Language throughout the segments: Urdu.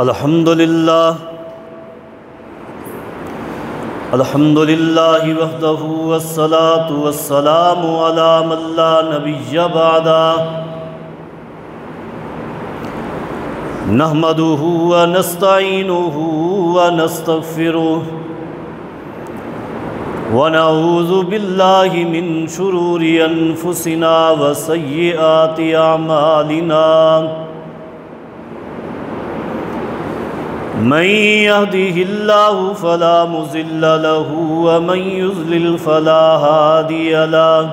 الحمدللہ وحدہ والصلاة والسلام علی من لا نبی بعدہ نحمدہ ونستعینہ ونستغفرہ ونعوذ باللہ من شرور انفسنا وسیئات اعمالنا من يهده الله فلا مضل له ومن يضلل فلا هادي له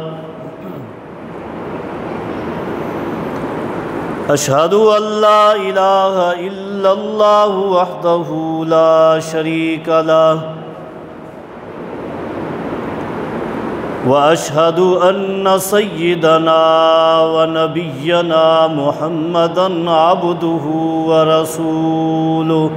أشهد أن لا إله إلا الله وحده لا شريك له وأشهد أن سيدنا ونبينا محمدًا عبده ورسوله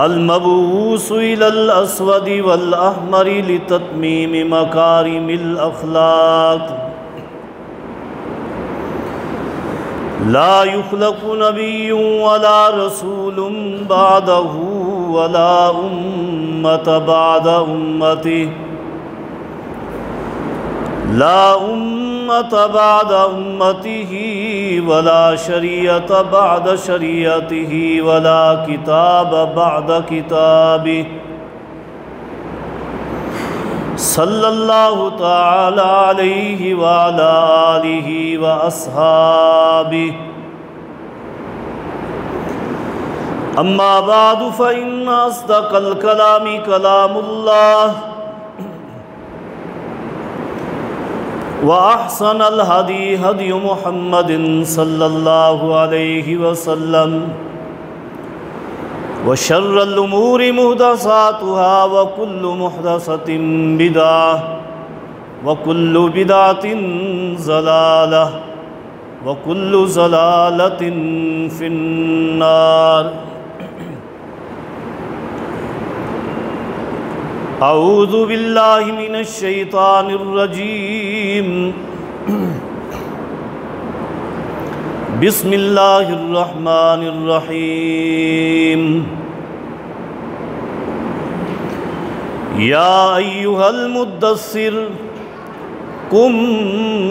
المبعوث إلى الأسود والأحمر لتتميم مكارم الأخلاق لا يخلق نبي ولا رسول بعده ولا أمة بعد أمته لا أمة بعد أمته ولا شريعة بعد شريعته ولا كتاب بعد كتابه صلى الله تعالى عليه وعلى آله وأصحابه أما بعد فإن أصدق الكلام كلام الله وأحسن الهدي هدي محمد صلى الله عليه وسلم وشر الأمور محدثاتها وكل محدثة بدعة وكل بدعة ضلالة وكل ضلالة في النار أعوذ بالله من الشيطان الرجيم بسم الله الرحمن الرحيم يا أيها المدثر قم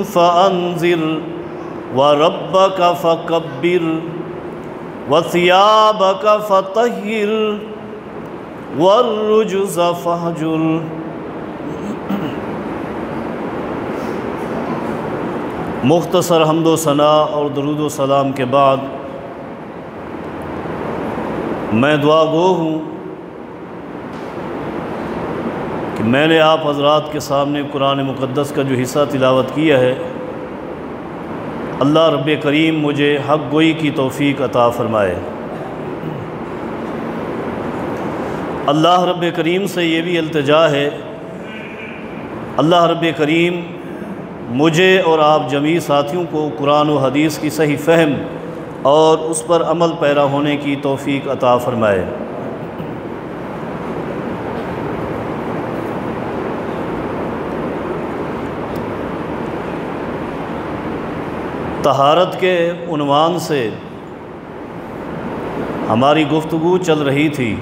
فأنذر وربك فكبر وثيابك فطهر والرجز فاهجر مختصر حمد و ثنا اور درود و سلام کے بعد میں دعا گو ہوں کہ میں نے آپ حضرات کے سامنے قرآن مقدس کا جو حصہ تلاوت کیا ہے اللہ رب کریم مجھے حق گوئی کی توفیق عطا فرمائے۔ اللہ رب کریم سے یہ بھی التجا ہے، اللہ رب کریم مجھے اور آپ جمیع ساتھیوں کو قرآن و حدیث کی صحیح فہم اور اس پر عمل پیرا ہونے کی توفیق عطا فرمائے۔ طہارت کے عنوان سے ہماری گفتگو چل رہی تھی۔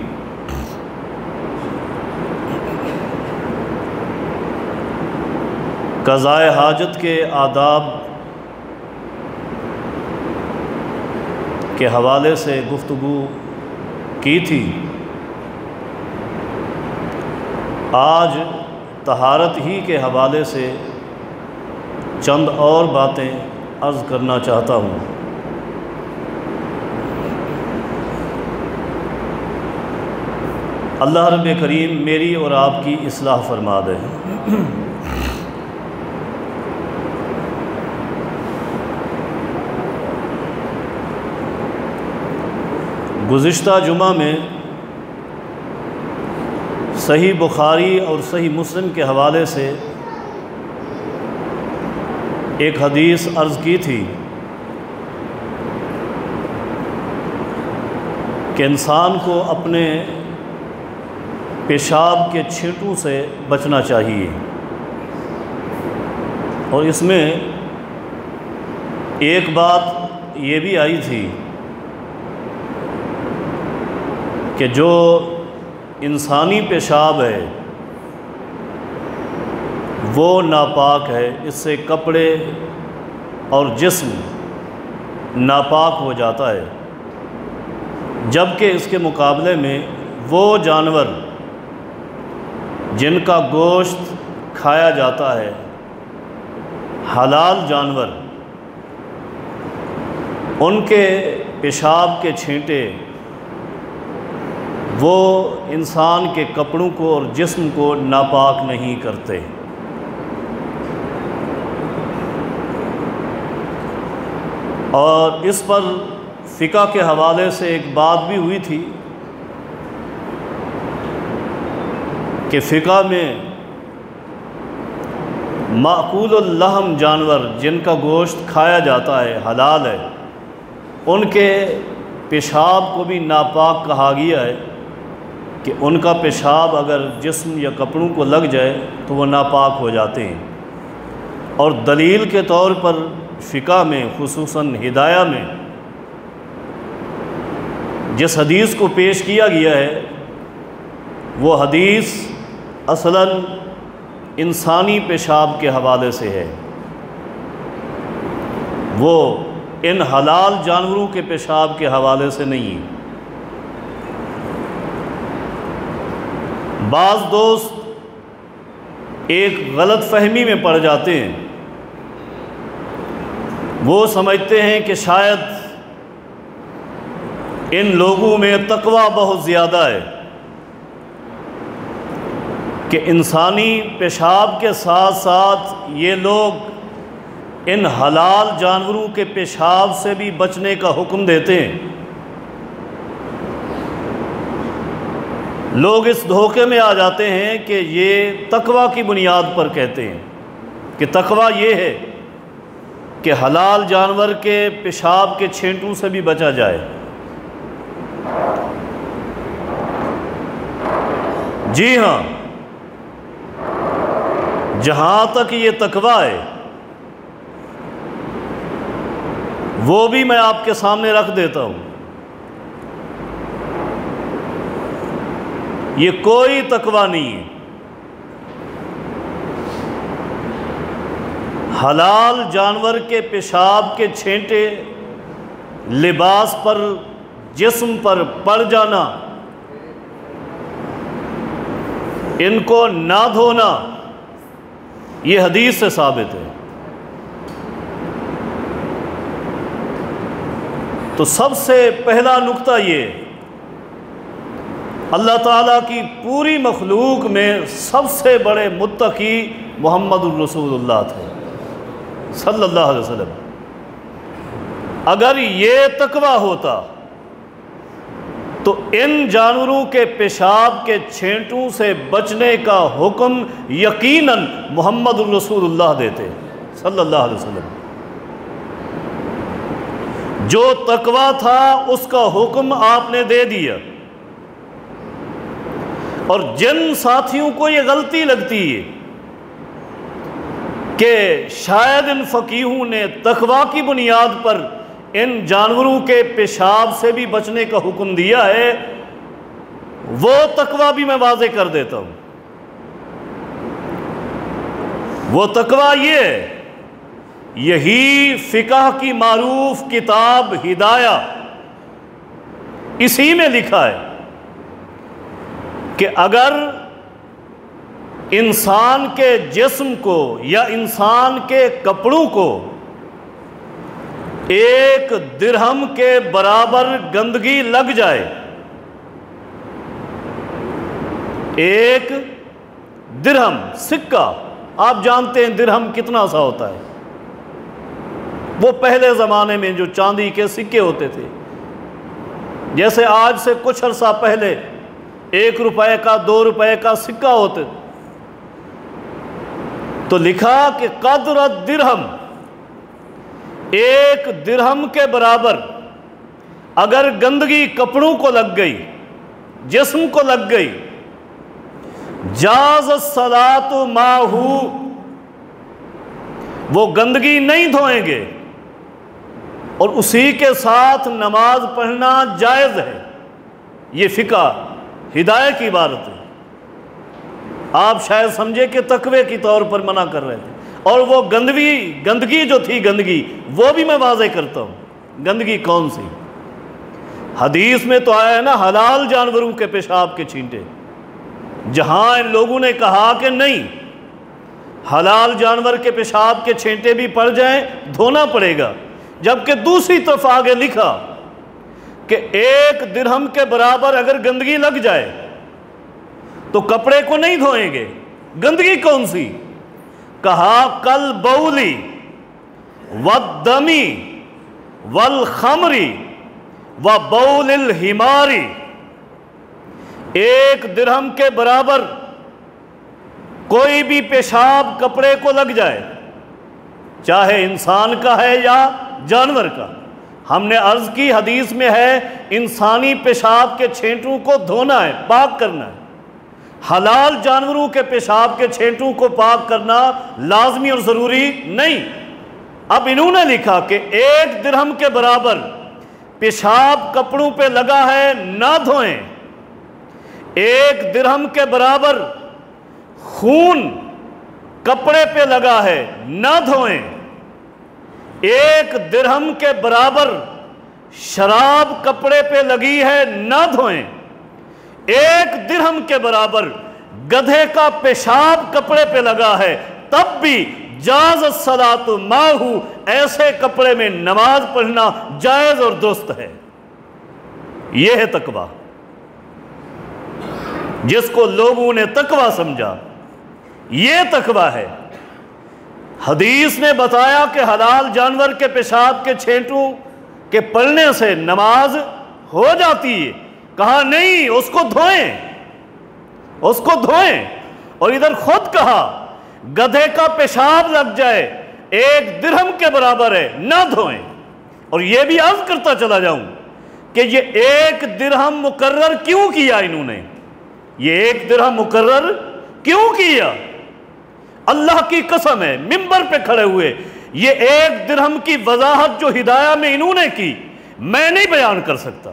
قضائے حاجت کے آداب کے حوالے سے گفتگو کی تھی۔ آج طہارت ہی کے حوالے سے چند اور باتیں عرض کرنا چاہتا ہوں۔ اللہ رب کریم میری اور آپ کی اصلاح فرما دے۔ گزشتہ جمعہ میں صحیح بخاری اور صحیح مسلم کے حوالے سے ایک حدیث عرض کی تھی کہ انسان کو اپنے پیشاب کے چھینٹوں سے بچنا چاہیے، اور اس میں ایک بات یہ بھی آئی تھی کہ جو انسانی پیشاب ہے وہ ناپاک ہے، اس سے کپڑے اور جسم ناپاک ہو جاتا ہے، جبکہ اس کے مقابلے میں وہ جانور جن کا گوشت کھایا جاتا ہے، حلال جانور، ان کے پیشاب کے چھینٹے وہ انسان کے کپڑوں کو اور جسم کو ناپاک نہیں کرتے۔ اور اس پر فقہ کے حوالے سے ایک بات بھی ہوئی تھی کہ فقہ میں مأکول اللحم جانور جن کا گوشت کھایا جاتا ہے، حلال ہے، ان کے پیشاب کو بھی ناپاک کہا گیا ہے کہ ان کا پیشاب اگر جسم یا کپڑوں کو لگ جائے تو وہ ناپاک ہو جاتے ہیں۔ اور دلیل کے طور پر فقہ میں خصوصاً ہدایہ میں جس حدیث کو پیش کیا گیا ہے وہ حدیث اصلاً انسانی پیشاب کے حوالے سے ہے، وہ ان حلال جانوروں کے پیشاب کے حوالے سے نہیں۔ بعض دوست ایک غلط فہمی میں پڑ جاتے ہیں، وہ سمجھتے ہیں کہ شاید ان لوگوں میں تقویٰ بہت زیادہ ہے کہ انسانی پیشاب کے ساتھ ساتھ یہ لوگ ان حلال جانوروں کے پیشاب سے بھی بچنے کا حکم دیتے ہیں۔ لوگ اس دھوکے میں آ جاتے ہیں کہ یہ تقویٰ کی بنیاد پر کہتے ہیں کہ تقویٰ یہ ہے کہ حلال جانور کے پیشاب کے چھینٹوں سے بھی بچا جائے۔ جی ہاں، جہاں تک یہ تقویٰ ہے وہ بھی میں آپ کے سامنے رکھ دیتا ہوں، یہ کوئی تقویٰ نہیں ہے۔ حلال جانور کے پیشاب کے چھینٹے لباس پر، جسم پر پڑ جانا، ان کو نہ دھونا، یہ حدیث سے ثابت ہے۔ تو سب سے پہلا نقطہ یہ، اللہ تعالیٰ کی پوری مخلوق میں سب سے بڑے متقی محمد الرسول اللہ تھے صلی اللہ علیہ وسلم۔ اگر یہ تقویٰ ہوتا تو ان جانوروں کے پیشاب کے چھینٹوں سے بچنے کا حکم یقیناً محمد الرسول اللہ دیتے صلی اللہ علیہ وسلم۔ جو تقویٰ تھا اس کا حکم آپ نے دے دیا۔ اور جن ساتھیوں کو یہ غلطی لگتی ہے کہ شاید ان فقیہوں نے تقویٰ کی بنیاد پر ان جانوروں کے پیشاب سے بھی بچنے کا حکم دیا ہے، وہ تقویٰ بھی میں واضح کر دیتا ہوں۔ وہ تقویٰ یہ ہے، یہی فقہ کی معروف کتاب ہدایہ، اسی میں لکھا ہے کہ اگر انسان کے جسم کو یا انسان کے کپڑوں کو 1 درہم کے برابر گندگی لگ جائے، 1 درہم سکہ، آپ جانتے ہیں درہم کتنا سا ہوتا ہے، وہ پہلے زمانے میں جو چاندی کے سکے ہوتے تھے، جیسے آج سے کچھ عرصہ پہلے 1 روپے کا 2 روپے کا سکہ ہوتے، تو لکھا کہ قدر الدرہم، 1 درہم کے برابر اگر گندگی کپڑوں کو لگ گئی، جسم کو لگ گئی، جاز الصلاۃ معہ، وہ گندگی نہیں دھوئیں گے، اور اسی کے ساتھ نماز پڑھنا جائز ہے۔ یہ فقہ ہدایت کی عبارت ہے۔ آپ شاید سمجھے کہ تقوی کی طور پر منع کر رہے تھے، اور وہ گندگی جو تھی گندگی وہ بھی میں واضح کرتا ہوں۔ گندگی کون سی؟ حدیث میں تو آیا ہے نا حلال جانوروں کے پیشاب کے چھینٹے، جہاں ان لوگوں نے کہا کہ نہیں حلال جانور کے پیشاب کے چھینٹے بھی پڑ جائیں دھونا پڑے گا، جبکہ دوسری طرف آگے لکھا کہ 1 درہم کے برابر اگر گندگی لگ جائے تو کپڑے کو نہیں دھوئیں گے۔ گندگی کون سی؟ کہا کل بولی والدمی والخمری وبول الحماری، 1 درہم کے برابر کوئی بھی پیشاب کپڑے کو لگ جائے، چاہے انسان کا ہے یا جانور کا۔ ہم نے عرض کی حدیث میں ہے انسانی پیشاب کے چھینٹوں کو دھونا ہے، پاک کرنا ہے۔ حلال جانوروں کے پیشاب کے چھینٹوں کو پاک کرنا لازمی اور ضروری نہیں۔ اب انہوں نے لکھا کہ 1 درہم کے برابر پیشاب کپڑوں پہ لگا ہے نہ دھوئیں، 1 درہم کے برابر خون کپڑے پہ لگا ہے نہ دھوئیں، 1 درہم کے برابر شراب کپڑے پہ لگی ہے نہ دھوئیں، 1 درہم کے برابر گدھے کا پیشاب کپڑے پہ لگا ہے تب بھی جاز الصلاۃ معہ، ایسے کپڑے میں نماز پڑھنا جائز اور درست ہے۔ یہ ہے تقویٰ، جس کو لوگوں نے تقویٰ سمجھا، یہ تقویٰ ہے۔ حدیث نے بتایا کہ حلال جانور کے پیشاب کے چھینٹوں کے پڑنے سے نماز ہو جاتی ہے، کہا نہیں اس کو دھوئیں، اس کو دھوئیں، اور ادھر خود کہا گدھے کا پیشاب لگ جائے 1 درہم کے برابر ہے نہ دھوئیں۔ اور یہ بھی عرض کرتا چلا جاؤں کہ یہ 1 درہم مقرر کیوں کیا انہوں نے، یہ 1 درہم مقرر کیوں کیا؟ اللہ کی قسم ہے منبر پہ کھڑے ہوئے یہ 1 درہم کی وضاحت جو ہدایہ میں انہوں نے کی میں نہیں بیان کر سکتا۔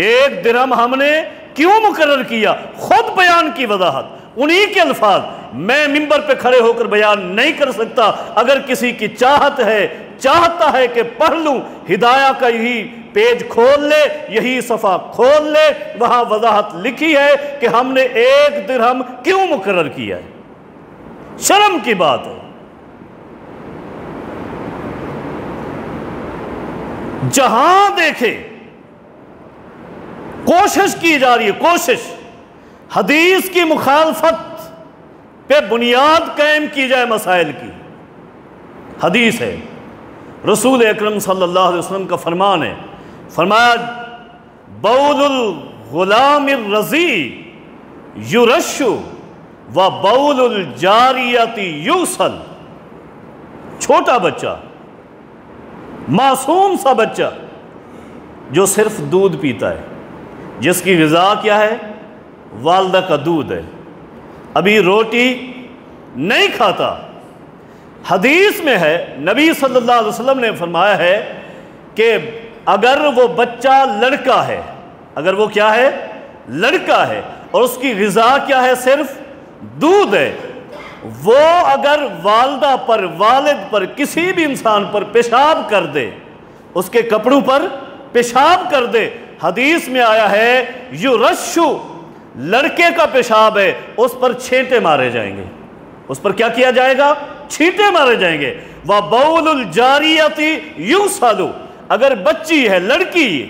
1 درہم ہم نے کیوں مقرر کیا، خود بیان کی وضاحت، انہی کے الفاظ میں منبر پہ کھڑے ہو کر بیان نہیں کر سکتا۔ اگر کسی کی چاہتا ہے کہ پڑھ لوں، ہدایہ کا یہی پیج کھول لے، یہی صفحہ کھول لے، وہاں وضاحت لکھی ہے کہ ہم نے 1 درہم کیوں مقرر کیا ہے۔ شرم کی بات ہے۔ جہاں دیکھے کوشش کی جا رہی ہے، کوشش حدیث کی مخالفت پہ بنیاد قائم کی جائے مسائل کی۔ حدیث ہے، رسول اکرم صلی اللہ علیہ وسلم کا فرمان ہے، فرمایا بول الغلام الرضیع یرش و بول الجاریۃ یغسل، چھوٹا بچہ، معصوم سا بچہ جو صرف دودھ پیتا ہے، جس کی غذا کیا ہے، والدہ کا دودھ ہے، ابھی روٹی نہیں کھاتا۔ حدیث میں ہے نبی صلی اللہ علیہ وسلم نے فرمایا ہے کہ اگر وہ بچہ لڑکا ہے، اگر وہ کیا ہے، لڑکا ہے، اور اس کی غذا کیا ہے، صرف دودھ ہے، وہ اگر والدہ پر، والد پر، کسی بھی انسان پر پیشاب کر دے، اس کے کپڑوں پر پیشاب کر دے، حدیث میں آیا ہے یرشو، لڑکے کا پیشاب ہے، اس پر چھینٹے مارے جائیں گے، اس پر کیا کیا جائے گا، چھینٹے مارے جائیں گے۔ وَبَوْلُ الْجَارِيَةِ يُغْسَلُ، اگر بچی ہے، لڑکی ہے،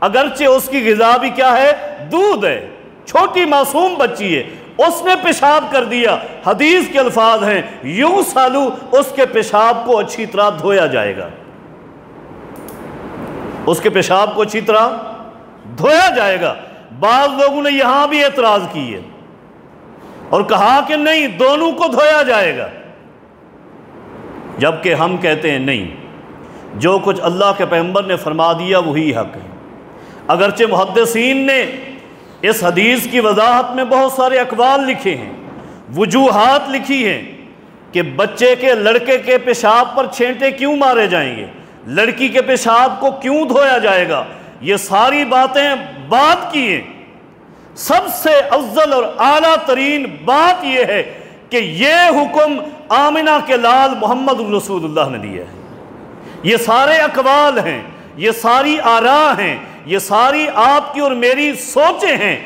اگرچہ اس کی غذا بھی کیا ہے، دودھ ہے، چھوٹی معصوم بچی ہے، اس نے پیشاب کر دیا، حدیث کے الفاظ ہیں یغسل، اس کے پیشاب کو اچھی طرح دھویا جائے گا، اس کے پیشاب کو اچھی طرح دھویا جائے گا۔ بعض لوگوں نے یہاں بھی اعتراض کی ہے اور کہا کہ نہیں، دونوں کو دھویا جائے گا، جبکہ ہم کہتے ہیں نہیں، جو کچھ اللہ کے پیغمبر نے فرما دیا وہی حق ہے۔ اگرچہ محدثین نے اس حدیث کی وضاحت میں بہت سارے اقوال لکھے ہیں، وجوہات لکھی ہیں کہ بچے کے لڑکے کے پیشاب پر چھینٹے کیوں مارے جائیں گے، لڑکی کے پیشاب کو کیوں دھویا جائے گا، یہ ساری باتیں بات کی ہیں۔ سب سے افضل اور اعلیٰ ترین بات یہ ہے کہ یہ حکم آمنہ کے لال محمد رسول اللہ نے دیا ہے۔ یہ سارے اقوال ہیں، یہ ساری آراء ہیں، یہ ساری آپ کی اور میری سوچیں ہیں،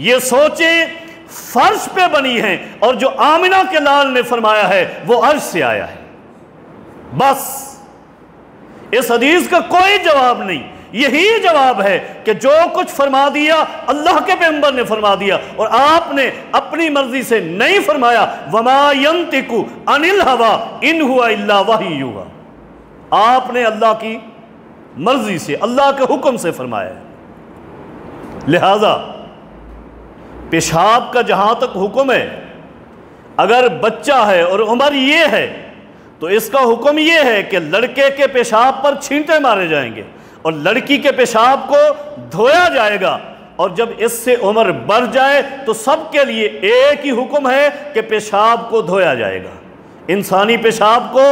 یہ سوچیں فرش پہ بنی ہیں، اور جو آمنہ کے لال نے فرمایا ہے وہ عرش سے آیا ہے۔ بس اس حدیث کا کوئی جواب نہیں، یہی جواب ہے کہ جو کچھ فرما دیا اللہ کے پیغمبر نے فرما دیا، اور آپ نے اپنی مرضی سے نہیں فرمایا۔ وَمَا يَنْتِقُ عَنِ الْهَوَىٰ إِنْ هُوَ إِلَّا وَحْيٌ يُوحَىٰ، آپ نے اللہ کی مرضی سے، اللہ کے حکم سے فرمایا ہے۔ لہذا پیشاب کا جہاں تک حکم ہے، اگر بچہ ہے اور عمر یہ ہے تو اس کا حکم یہ ہے کہ لڑکے کے پیشاب پر چھینٹے مارے جائیں گے اور لڑکی کے پیشاب کو دھویا جائے گا، اور جب اس سے عمر بڑھ جائے تو سب کے لیے ایک ہی حکم ہے کہ پیشاب کو دھویا جائے گا، انسانی پیشاب کو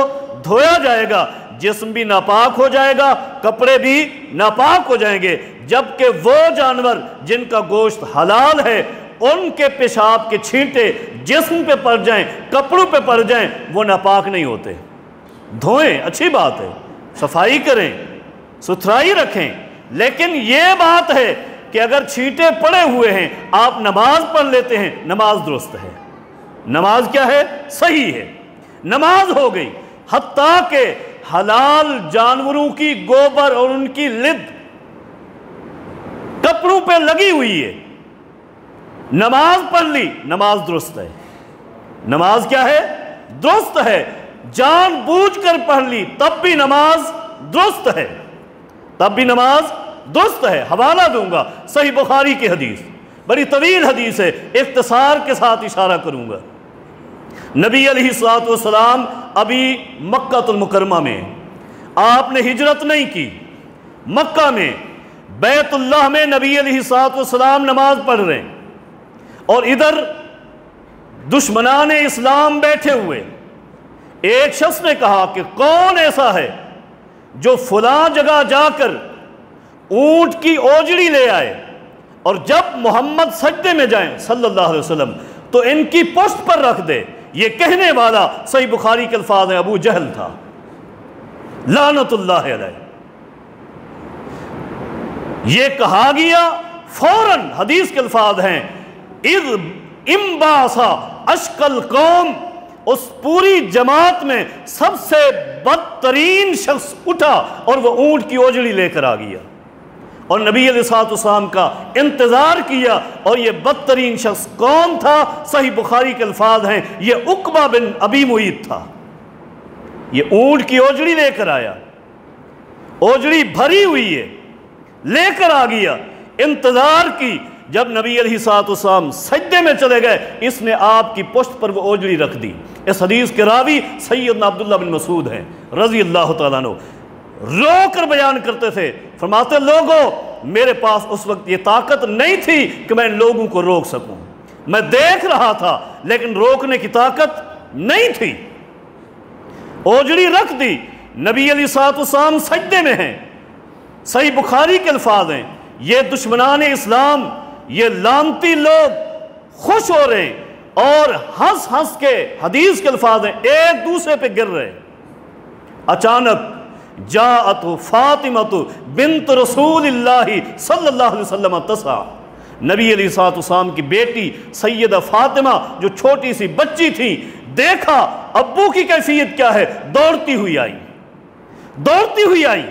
دھویا جائے گا، جسم بھی ناپاک ہو جائے گا، کپڑے بھی ناپاک ہو جائیں گے، جبکہ وہ جانور جن کا گوشت حلال ہے ان کے پیشاب کے چھینٹے جسم پہ پڑ جائیں، کپڑوں پہ پڑ جائیں، وہ ناپاک نہیں ہوتے۔ دھوئیں، اچھی بات ہے، صفائی کریں، ستھرائی رکھیں، لیکن یہ بات ہے کہ اگر چھینٹے پڑے ہوئے ہیں آپ نماز پڑھ لیتے ہیں، نماز درست ہے، نماز کیا ہے؟ صحیح ہے، نماز ہو گئی۔ حتیٰ کہ حلال جانوروں کی گوبر اور ان کی لد کپڑوں پہ لگی ہوئی ہے، نماز پڑھ لی، نماز درست ہے، نماز کیا ہے؟ درست ہے۔ جان بوجھ کر پڑھ لی تب بھی نماز درست ہے، تب بھی نماز درست ہے۔ حوالہ دوں گا صحیح بخاری کی حدیث، بڑی طویل حدیث ہے، اختصار کے ساتھ اشارہ کروں گا۔ نبی علیہ السلام ابھی مکہ المکرمہ میں، آپ نے ہجرت نہیں کی، مکہ میں بیت اللہ میں نبی علیہ السلام نماز پڑھ رہے ہیں، اور ادھر دشمنان اسلام بیٹھے ہوئے۔ ایک شخص نے کہا کہ کون ایسا ہے جو فلاں جگہ جا کر اونٹ کی اوجڑی لے آئے، اور جب محمد سجدے میں جائیں صلی اللہ علیہ وسلم تو ان کی پشت پر رکھ دے۔ یہ کہنے والا صحیح بخاری کے الفاظ ہیں ابو جہل تھا، لعنت اللہ علیہ۔ یہ کہا گیا فوراً، حدیث کے الفاظ ہیں اذ امباسا اشکل قوم، اس پوری جماعت میں سب سے بدترین شخص اٹھا اور وہ اونٹ کی اوجڑی لے کر آ گیا، اور نبی علیہ السلام کا انتظار کیا۔ اور یہ بدترین شخص کون تھا؟ صحیح بخاری کے الفاظ ہیں یہ عقبہ بن ابی معیط تھا۔ یہ اونٹ کی اوجڑی لے کر آیا، اوجڑی بھری ہوئی ہے، لے کر آ گیا، انتظار کی۔ جب نبی علیہ السلام سجدے میں چلے گئے، اس نے آپ کی پشت پر وہ اوجڑی رکھ دی۔ اس حدیث کے راوی سیدنا عبداللہ بن مسعود ہیں رضی اللہ تعالیٰ عنہ، رو کر بیان کرتے تھے، فرماتے لوگوں میرے پاس اس وقت یہ طاقت نہیں تھی کہ میں ان لوگوں کو روک سکوں، میں دیکھ رہا تھا لیکن روکنے کی طاقت نہیں تھی۔ اوجڑی رکھ دی، نبی علیہ السلام سجدے میں ہیں، صحیح بخاری کے الفاظ ہیں یہ دشمنان اسلام، یہ لعنتی لوگ خوش ہو رہے ہیں اور ہنس ہنس کے، حدیث کے الفاظ ہیں ایک دوسرے پہ گر رہے۔ اچانک جاءت فاطمہ بنت رسول اللہ صلی اللہ علیہ وسلم تسعى، نبی علیہ السلام کی بیٹی سیدہ فاطمہ جو چھوٹی سی بچی تھی، دیکھا ابو کی کیفیت کیا ہے، دوڑتی ہوئی آئی، دوڑتی ہوئی آئی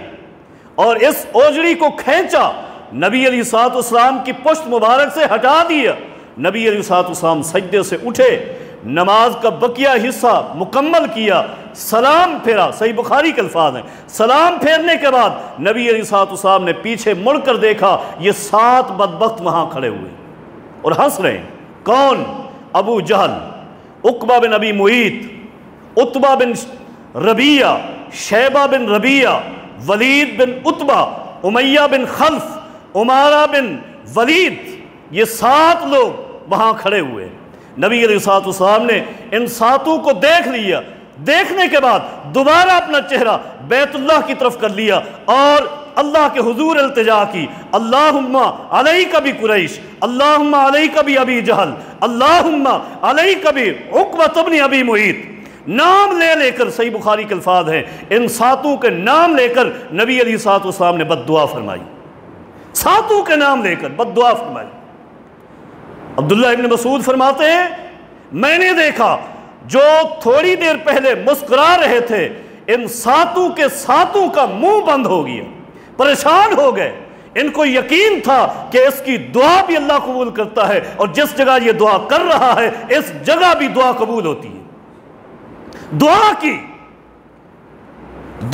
اور اس اوجڑی کو کھینچا، نبی علیہ السلام کی پشت مبارک سے ہٹا دیا۔ نبی علیہ السلام سجدے سے اٹھے، نماز کا بقیہ حصہ مکمل کیا، سلام پھیرا، صحیح بخاری کے الفاظ ہیں۔ سلام پھیرنے کے بعد نبی علیہ السلام نے پیچھے مڑ کر دیکھا، یہ 7 بدبخت وہاں کھڑے ہوئے اور ہنس رہے ہیں۔ کون؟ ابو جہل، عقبہ بن ابی معیط، عتبہ بن ربیعہ، شیبہ بن ربیعہ، ولید بن عتبہ، امیہ بن خلف، عمارہ بن ولید، یہ 7 لوگ وہاں کھڑے ہوئے۔ نبی علیہ الصلوۃ والسلام نے ان ساتوں کو دیکھ لیا، دیکھنے کے بعد دوبارہ اپنا چہرہ بیت اللہ کی طرف کر لیا اور اللہ کے حضور التجا کی، اللہم علیک بقریش، اللہم علیک بابی جہل، اللہم علیک بعقبۃ بن ابی معیط۔ نام لے لے کر، صحیح بخاری کے الفاظ ہیں، ان ساتوں کے نام لے کر نبی علیہ الصلوۃ والسلام نے بد دعا فرمائی، ساتوں کے نام لے کر بد دعا فرمائی۔ عبداللہ ابن مسعود فرماتے ہیں میں نے دیکھا جو تھوڑی دیر پہلے مسکرا رہے تھے، ان ساتوں کے ساتوں کا منہ بند ہو گیا، پریشان ہو گئے۔ ان کو یقین تھا کہ اس کی دعا بھی اللہ قبول کرتا ہے، اور جس جگہ یہ دعا کر رہا ہے اس جگہ بھی دعا قبول ہوتی ہے۔ دعا کی،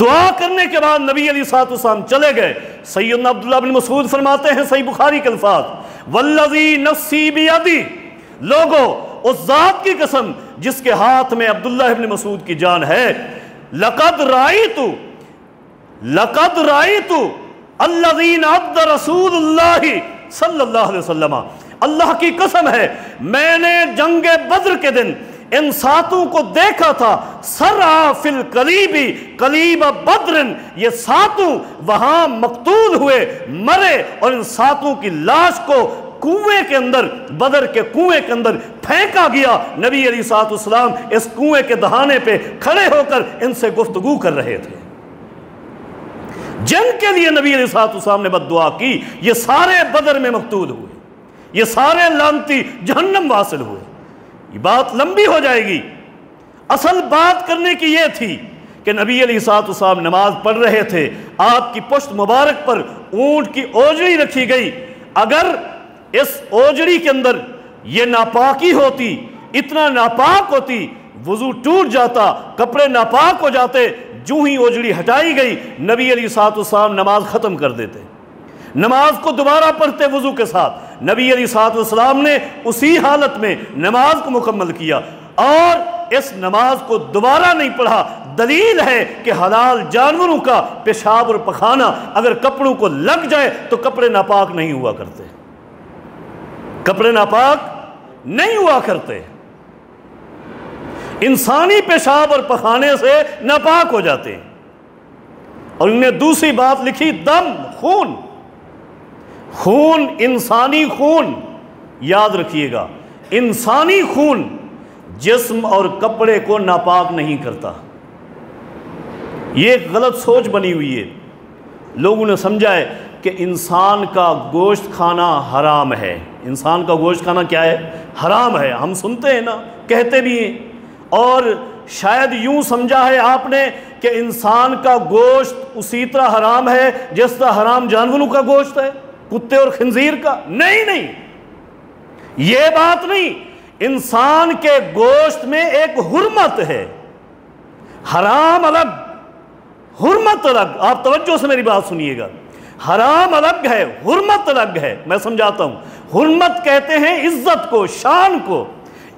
دعا کرنے کے بعد نبی علیہ الصلوۃ والسلام چلے گئے۔ سیدنا عبداللہ بن مسعود فرماتے ہیں، صحیح بخاری کے الفاظ، والذی نفسی بیدی، لوگو اس ذات کی قسم جس کے ہاتھ میں عبداللہ ابن مسعود کی جان ہے، لقد رأیت الذین عبد رسول اللہ صلی اللہ علیہ وسلم، اللہ کی قسم ہے میں نے جنگ بدر کے دن ان ساتوں کو دیکھا تھا، سرعا فی القلیب قلیب بدر، یہ ساتوں وہاں مقتول ہوئے، مرے، اور ان ساتوں کی لاش کو کنویں کے اندر، بدر کے کنویں کے اندر پھینکا گیا۔ نبی علیہ الصلوۃ والسلام اس کنویں کے دہانے پہ کھڑے ہو کر ان سے گفتگو کر رہے تھے۔ جن کے لیے نبی علیہ الصلوۃ والسلام نے بد دعا کی، یہ سارے بدر میں مقتول ہوئے، یہ سارے لعنتی جہنم واصل ہوئے۔ یہ بات لمبی ہو جائے گی، اصل بات کرنے کی یہ تھی کہ نبی علیہ الصلوۃ والسلام نماز پڑھ رہے تھے، آپ کی پشت مبارک پر اونٹ کی اوجڑی رکھی گئی۔ اگر اس اوجڑی کے اندر یہ ناپاکی ہوتی، اتنا ناپاک ہوتی، وضو ٹوٹ جاتا، کپڑے ناپاک ہو جاتے، جو ہی اوجڑی ہٹائی گئی نبی علیہ الصلوۃ والسلام نماز ختم کر دیتے، نماز کو دوبارہ پڑھتے وضو کے ساتھ۔ نبی علیہ الصلوۃ والسلام نے اسی حالت میں نماز کو مکمل کیا اور اس نماز کو دوبارہ نہیں پڑھا۔ دلیل ہے کہ حلال جانوروں کا پیشاب اور پخانہ اگر کپڑوں کو لگ جائے تو کپڑے ناپاک نہیں ہوا کرتے، کپڑے ناپاک نہیں ہوا کرتے، انسانی پیشاب اور پخانے سے ناپاک ہو جاتے ہیں۔ اور انہیں دوسری بات لکھی، دم، خون، خون، انسانی خون، یاد رکھیے گا، انسانی خون جسم اور کپڑے کو ناپاک نہیں کرتا۔ یہ ایک غلط سوچ بنی ہوئی ہے، لوگوں نے سمجھا ہے کہ انسان کا گوشت کھانا حرام ہے۔ انسان کا گوشت کھانا کیا ہے؟ حرام ہے۔ ہم سنتے ہیں نا، کہتے بھی ہیں، اور شاید یوں سمجھا ہے آپ نے کہ انسان کا گوشت اسی طرح حرام ہے جس طرح حرام جانوروں کا گوشت ہے، کتے اور خنزیر کا۔ نہیں نہیں، یہ بات نہیں، انسان کے گوشت میں ایک حرمت ہے، حرام الگ، حرمت الگ۔ آپ توجہ سے میری بات سنیے گا، حرام الگ ہے، حرمت الگ ہے۔ میں سمجھاتا ہوں، حرمت کہتے ہیں عزت کو، شان کو۔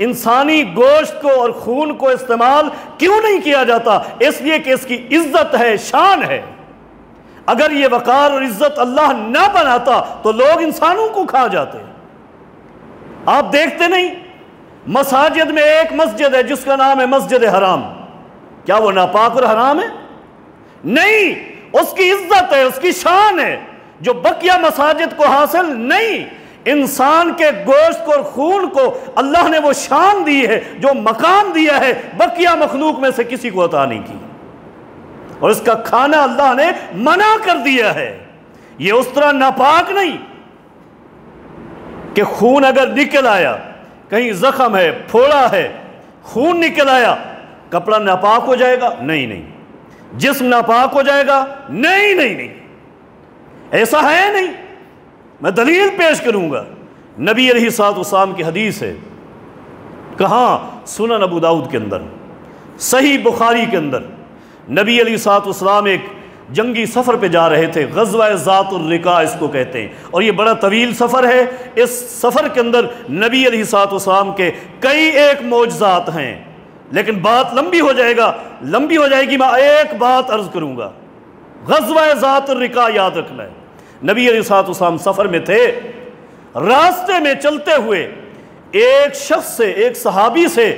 انسانی گوشت کو اور خون کو استعمال کیوں نہیں کیا جاتا؟ اس لیے کہ اس کی عزت ہے، شان ہے۔ اگر یہ وقار اور عزت اللہ نہ بناتا تو لوگ انسانوں کو کھا جاتے۔ آپ دیکھتے نہیں، مساجد میں ایک مسجد ہے جس کا نام ہے مسجد حرام، کیا وہ ناپاک اور حرام ہے؟ نہیں، اس کی عزت ہے، اس کی شان ہے جو بقیہ مساجد کو حاصل نہیں۔ انسان کے گوشت کو اور خون کو اللہ نے وہ شان دی ہے، جو مقام دیا ہے، بقیہ مخلوق میں سے کسی کو عطا نہیں کی، اور اس کا کھانا اللہ نے منع کر دیا ہے۔ یہ اس طرح ناپاک نہیں کہ خون اگر نکل آیا، کہیں زخم ہے، پھوڑا ہے، خون نکل آیا، کپڑا ناپاک ہو جائے گا؟ نہیں نہیں۔ جسم ناپاک ہو جائے گا؟ نہیں نہیں نہیں، ایسا ہے نہیں۔ میں دلیل پیش کروں گا، نبی علیہ الصلوۃ والسلام کی حدیث ہے، کہاں؟ سنن ابو داؤد کے اندر، صحیح بخاری کے اندر۔ نبی علیہ الصلوۃ والسلام ایک جنگی سفر پہ جا رہے تھے، غزوہ ذات الرقاع اس کو کہتے ہیں، اور یہ بڑا طویل سفر ہے۔ اس سفر کے اندر نبی علیہ الصلوۃ والسلام کے کئی ایک معجزات ہیں، لیکن بات لمبی ہو جائے گی، میں ایک بات عرض کروں گا۔ غزوہ ذات الرقاع یاد رکھنا ہے۔ نبی علیہ الصلوۃ والسلام سفر میں تھے، راستے میں چلتے ہوئے ایک شخص سے، ایک صحابی سے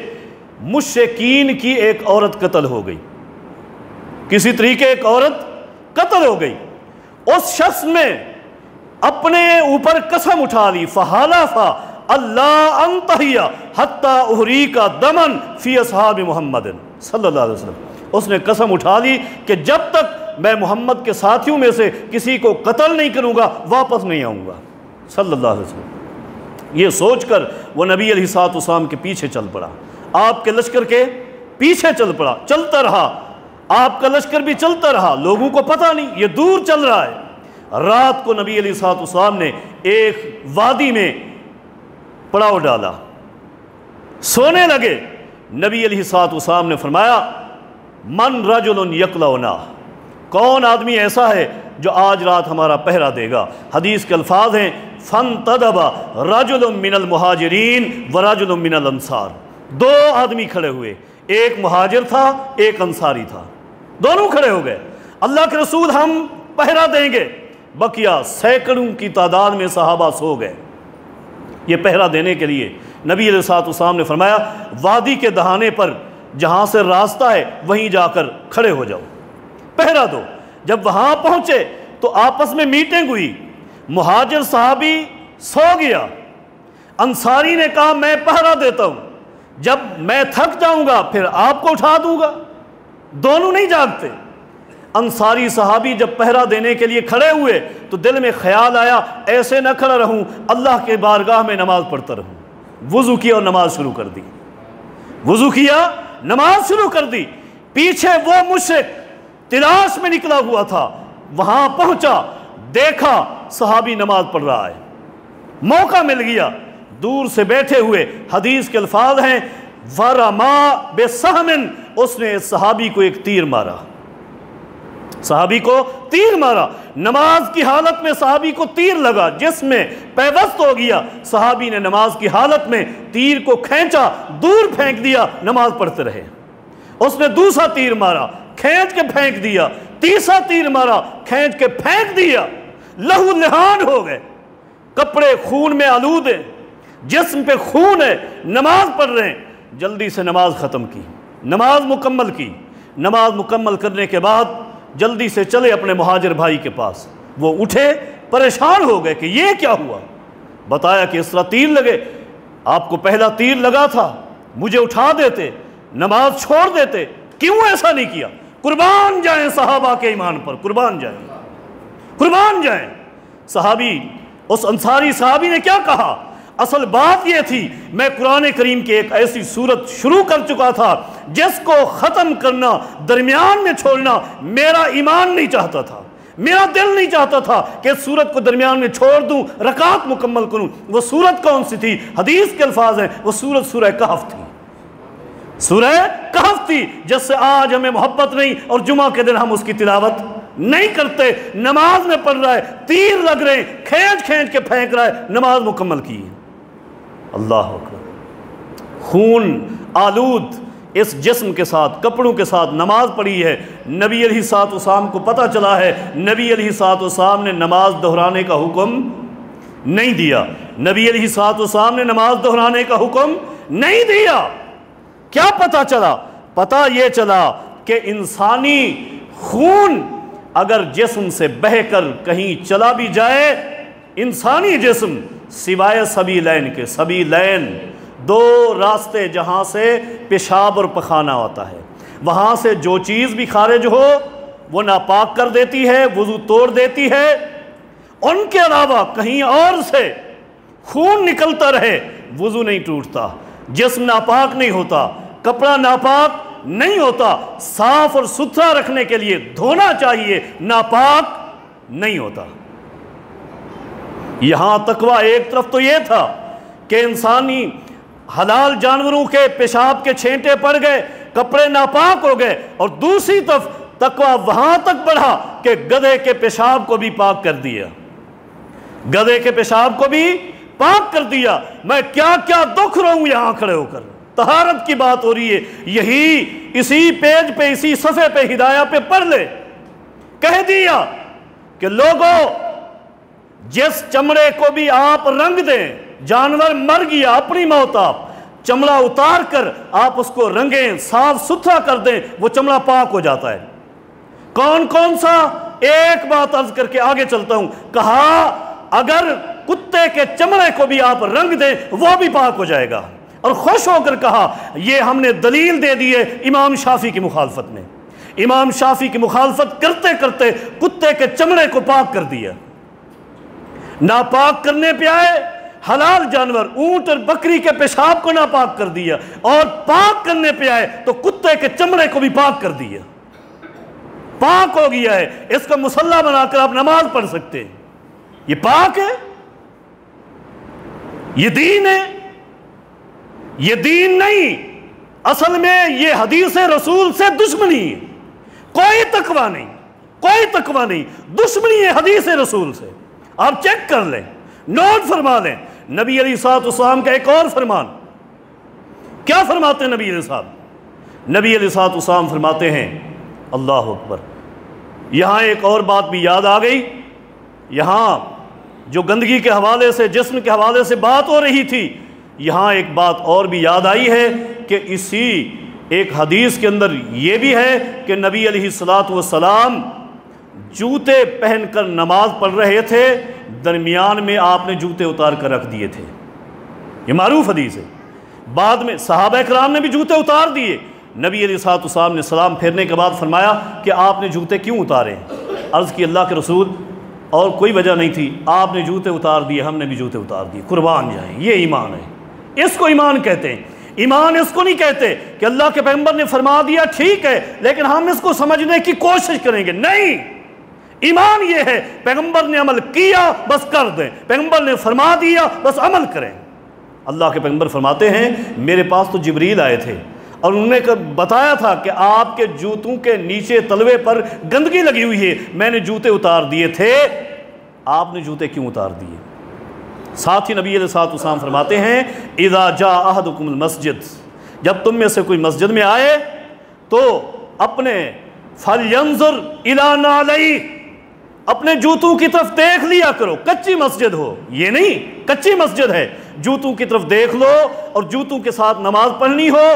مشرکین کی ایک عورت قتل ہو گئی، کسی طریقے ایک عورت قتل ہو گئی۔ اس شخص نے اپنے اوپر قسم اٹھا لی، فحلف اللہ انتہی حتی احریق دمن فی اصحاب محمد صلی اللہ علیہ وسلم۔ اس نے قسم اٹھا لی کہ جب تک میں محمد کے ساتھیوں میں سے کسی کو قتل نہیں کروں گا واپس نہیں آؤں گا صلی اللہ علیہ وسلم۔ یہ سوچ کر وہ نبی علیہ الصلوۃ والسلام کے پیچھے چل پڑا، آپ کے لشکر کے پیچھے چل پڑا، چلتا رہا، آپ کا لشکر بھی چلتا رہا، لوگوں کو پتہ نہیں یہ دور چل رہا ہے۔ رات کو نبی علیہ الصلوۃ والسلام نے ایک وادی میں پڑاؤ ڈالا، سونے لگے۔ نبی علیہ الصلوۃ والسلام نے فرمایا من رجل یقلعنا، کون آدمی ایسا ہے جو آج رات ہمارا پہرا دے گا؟ حدیث کے الفاظ ہیں فانتدب رجل من المہاجرین ورجل من الانصار، دو آدمی کھڑے ہوئے، ایک مہاجر تھا ایک انصاری تھا، دونوں کھڑے ہو گئے، اللہ کے رسول ہم پہرا دیں گے۔ بقیہ سینکڑوں کی تعداد میں صحابہ سو گئے یہ پہرا دینے کے لیے۔ نبی علیہ الصلوۃ والسلام نے فرمایا وادی کے دہانے پر جہاں سے راستہ ہے وہیں جا کر کھڑے ہو جاؤ، پہرا دو۔ جب وہاں پہنچے تو آپس میں میٹنگ ہوئی، مہاجر صحابی سو گیا، انصاری نے کہا میں پہرا دیتا ہوں، جب میں تھک جاؤں گا پھر آپ کو اٹھا دوں گا، دونوں نہیں جاگتے۔ انصاری صحابی جب پہرا دینے کے لیے کھڑے ہوئے تو دل میں خیال آیا ایسے نہ کھڑا رہوں، اللہ کے بارگاہ میں نماز پڑھتا رہوں۔ وضو کیا اور نماز شروع کر دی، وضو کیا نماز شروع کر دی۔ پیچھے وہ مشرک تلاش میں نکلا ہوا تھا، وہاں پہنچا، دیکھا صحابی نماز پڑھ رہا ہے، موقع مل گیا، دور سے بیٹھے ہوئے، حدیث کے الفاظ ہیں وَرَمَا بِسَہْمٍ، اس نے صحابی کو ایک تیر مارا، صحابی کو تیر مارا، نماز کی حالت میں صحابی کو تیر لگا، جس میں پیوست ہو گیا، صحابی نے نماز کی حالت میں تیر کو کھینچا، دور پھینک دیا، نماز پڑھتے رہے۔ اس نے دوسرا تیر مارا، کھینچ کے پھینک دیا، تیسرا تیر مارا، کھینچ کے پھینک دیا، لہو لہان ہو گئے، کپڑے خون میں آلود ہیں، جسم پہ خون ہے، نماز پڑھ رہے ہیں۔ جلدی سے نماز ختم کی، نماز مکمل کی، نماز مکمل کرنے کے بعد جلدی سے چلے اپنے مہاجر بھائی کے پاس، وہ اٹھے پریشان ہو گئے کہ یہ کیا ہوا؟ بتایا کہ اس طرح تیر لگے، آپ کو پہلا تیر لگا تھا، مجھے اٹھا دیتے، نماز چھوڑ دیتے، کیوں ایسا نہیں کیا؟ قربان جائیں صحابہ کے ایمان پر، قربان جائیں، قربان جائیں۔ صحابی، اس انصاری صحابی نے کیا کہا؟ اصل بات یہ تھی میں قرآن کریم کی ایک ایسی صورت شروع کر چکا تھا جس کو ختم کرنا، درمیان میں چھوڑنا میرا ایمان نہیں چاہتا تھا، میرا دل نہیں چاہتا تھا کہ اس صورت کو درمیان میں چھوڑ دوں، رکعت مکمل کروں۔ وہ صورت کون سی تھی؟ حدیث کے الفاظ ہیں وہ صورت سورہ کہف تھی، سورہ کہف تھی، جس سے آج ہمیں محبت نہیں اور جمعہ کے دن ہم اس کی تلاوت نہیں کرتے۔ نماز میں پڑھ رہا ہے، تیر لگ رہے ہیں، کھینچ کھینچ کے پھینک رہا ہے، نماز مکمل کی۔ اللہ اکبر، خون آلود اس جسم کے ساتھ، کپڑوں کے ساتھ نماز پڑھی ہے۔ نبی علیہ الصلوۃ والسلام کو پتہ چلا ہے، نبی علیہ الصلوۃ والسلام نے نماز دہرانے کا حکم نہیں دیا، نبی علیہ الصلوۃ والسلام نے نماز دہرانے کا حکم نہیں دیا۔ کیا پتہ چلا؟ پتہ یہ چلا کہ انسانی خون اگر جسم سے بہہ کر کہیں چلا بھی جائے، انسانی جسم سوائے سبیلین کے، سبیلین دو راستے جہاں سے پیشاب اور پخانہ ہوتا ہے، وہاں سے جو چیز بھی خارج ہو وہ ناپاک کر دیتی ہے، وضو توڑ دیتی ہے، ان کے علاوہ کہیں اور سے خون نکلتا رہے وضو نہیں ٹوٹتا، جسم ناپاک نہیں ہوتا، کپڑا ناپاک نہیں ہوتا، صاف اور ستھرا رکھنے کے لیے دھونا چاہیے، ناپاک نہیں ہوتا۔ یہاں تقویٰ ایک طرف تو یہ تھا کہ انسانی حلال جانوروں کے پیشاب کے چھینٹے پڑ گئے، کپڑے ناپاک ہو گئے، اور دوسری طرف تقویٰ وہاں تک بڑھا کہ گدھے کے پیشاب کو بھی پاک کر دیا، گدھے کے پیشاب کو بھی پاک کر دیا۔ میں کیا کیا دکھ رہا ہوں یہاں کھڑے ہو کر، طہارت کی بات ہو رہی ہے، یہی اسی پیج پہ، اسی صفحے پہ، ہدایہ پہ پڑھ لے، کہہ دیا کہ لوگوں جس چمڑے کو بھی آپ رنگ دیں، جانور مر گیا اپنی موت، آپ چمڑا اتار کر آپ اس کو رنگیں، صاف ستھرا کر دیں، وہ چمڑا پاک ہو جاتا ہے۔ کون کون سا؟ ایک بات عرض کر کے آگے چلتا ہوں، کہا اگر کتے کے چمڑے کو بھی آپ رنگ دیں وہ بھی پاک ہو جائے گا، اور خوش ہو کر کہا یہ ہم نے دلیل دے دی ہے امام شافعی کی مخالفت میں۔ امام شافعی کی مخالفت کرتے کرتے کتے کے چمڑے کو پاک کر دیا، ناپاک کرنے پہ آئے حلال جانور اونٹ اور بکری کے پیشاب کو ناپاک کر دیا، اور پاک کرنے پہ آئے تو کتے کے چمڑے کو بھی پاک کر دیا، پاک ہو گیا ہے، اس کا مصلی بنا کر آپ نماز پڑھ سکتے ہیں۔ یہ پاک ہے، یہ دین ہے، یہ دین نہیں، اصل میں یہ حدیث رسول سے دشمنی ہے، کوئی تقوی نہیں، کوئی تقوی نہیں، دشمنی ہے حدیث رسول سے۔ آپ چیک کر لیں، نوٹ فرما لیں، نبی علیہ السلام کا ایک اور فرمان، کیا فرماتے ہیں نبی علیہ السلام؟ نبی علیہ السلام فرماتے ہیں، اللہ اکبر، یہاں ایک اور بات بھی یاد آ گئی، یہاں جو گندگی کے حوالے سے، جسم کے حوالے سے بات ہو رہی تھی، یہاں ایک بات اور بھی یاد آئی ہے کہ اسی ایک حدیث کے اندر یہ بھی ہے کہ نبی علیہ السلام جوتے پہن کر نماز پڑھ رہے تھے، درمیان میں آپ نے جوتے اتار کر رکھ دیے تھے، یہ معروف حدیث ہے۔ بعد میں صحابہ کرام نے بھی جوتے اتار دیے، نبی علیہ السلام نے سلام پھیرنے کے بعد فرمایا کہ آپ نے جوتے کیوں اتارے؟ عرض کی اللہ کے رسول اور کوئی وجہ نہیں تھی، آپ نے جوتے اتار دیے، ہم نے بھی جوتے اتار دیے، قربان جائیں، یہ ایمان ہے، اس کو ایمان کہتے ہیں۔ ایمان اس کو نہیں کہتے کہ اللہ کے پیغمبر نے فرما دیا ٹھیک ہے لیکن ہم اس کو سمجھنے کی کوشش کریں گے، نہیں، ایمان یہ ہے پیغمبر نے عمل کیا بس کر دیں، پیغمبر نے فرما دیا بس عمل کریں۔ اللہ کے پیغمبر فرماتے ہیں میرے پاس تو جبریل آئے تھے اور انہوں نے بتایا تھا کہ آپ کے جوتوں کے نیچے تلوے پر گندگی لگی ہوئی ہے، میں نے جوتے اتار دیے تھے، آپ نے جوتے کیوں اتار دیے؟ ساتھ ہی نبی علیہ السلام فرماتے ہیں اذا جاء احدکم المسجد، جب تم میں سے کوئی مسجد میں آئے تو اپنے فلینظر الی نعلیہ، اپنے جوتوں کی طرف دیکھ لیا کرو، کچی مسجد ہو، یہ نہیں کچی مسجد ہے، جوتوں کی طرف دیکھ لو، اور جوتوں کے ساتھ نماز پڑھنی ہو